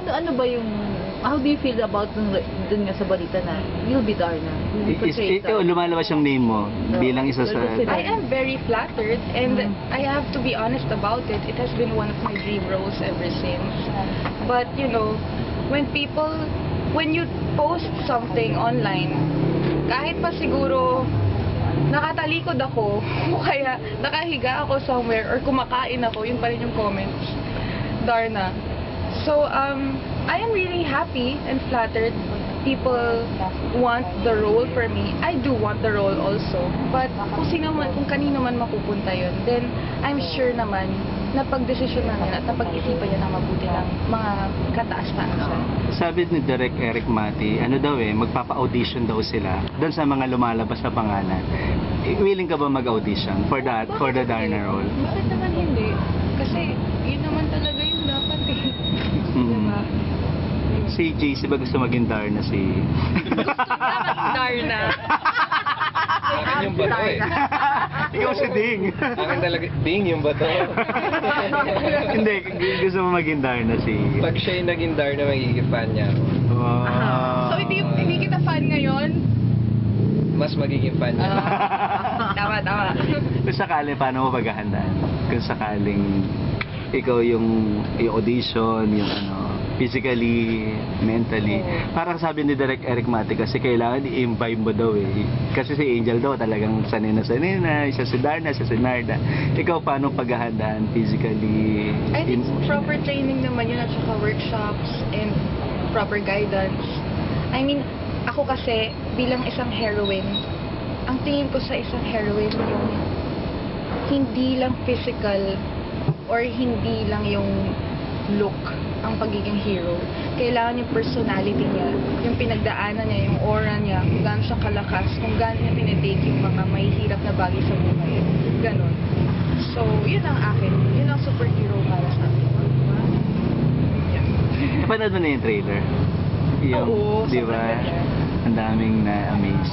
Ano ba yung, how do you feel about dun nga sa balita na you'll be Darna? Lumalabas yung name mo bilang isa sa... I am very flattered, and I have to be honest about it. It has been one of my dream roles ever since. But you know, when you post something online, kahit pa siguro nakatalikod ako o kaya nakahiga ako somewhere or kumakain ako, yun pa rin yung comments, Darna. So I am really happy and flattered. People want the role for me. I do want the role also. But kung kanino man mapupunta yun, then I'm sure naman na pagdesisyon namin at napag-isipan niya ng mabuti ng mga kataas-taasan. Sabi ni Direk Eric Mati, magpapa-audition daw sila doon sa mga lumalabas na pangalan. Willing ka ba mag-audition for the Darna role? Bakit naman hindi? Kasi yun naman talaga yung dapat eh. Diba? Si JC ba gusto maging Darna si... Gusto niya maging Darna. Akin yung bato eh. Ikaw si Ding. Akin talaga, Ding yung bato. Hindi, gusto mo maging Darna si... Pag siya yung naging Darna, magiging fan niya ako. So hindi kita fan ngayon? Mas magiging fan niya. Tama. Kung sakali, paano mo paghahandaan? Kung sakaling ikaw yung audition, yung physically, mentally. Parang sabi ni Direk Eric Mati kasi kailangan i-imbibe mo daw eh. Kasi si Angel daw talagang sanay na, siya si Darna, siya si Narda. Ikaw paano paghahandaan physically? I think proper training naman yun at saka workshops and proper guidance. I mean, ako kasi bilang isang heroine, ang tingin ko sa isang heroine yung hindi lang physical or hindi lang yung look ang pagiging hero. Kailangan yung personality niya, yung pinagdaanan niya, yung aura niya, kung gaano siya kalakas, kung gaano niya tinitake yung mga mahihirap na bagay sa buhay. Ganon. So, yun ang akin. Yun ang superhero para sa akin. Napanood mo na yung trailer? Oo, di ba? sobrang ganda. Ang daming na-amaze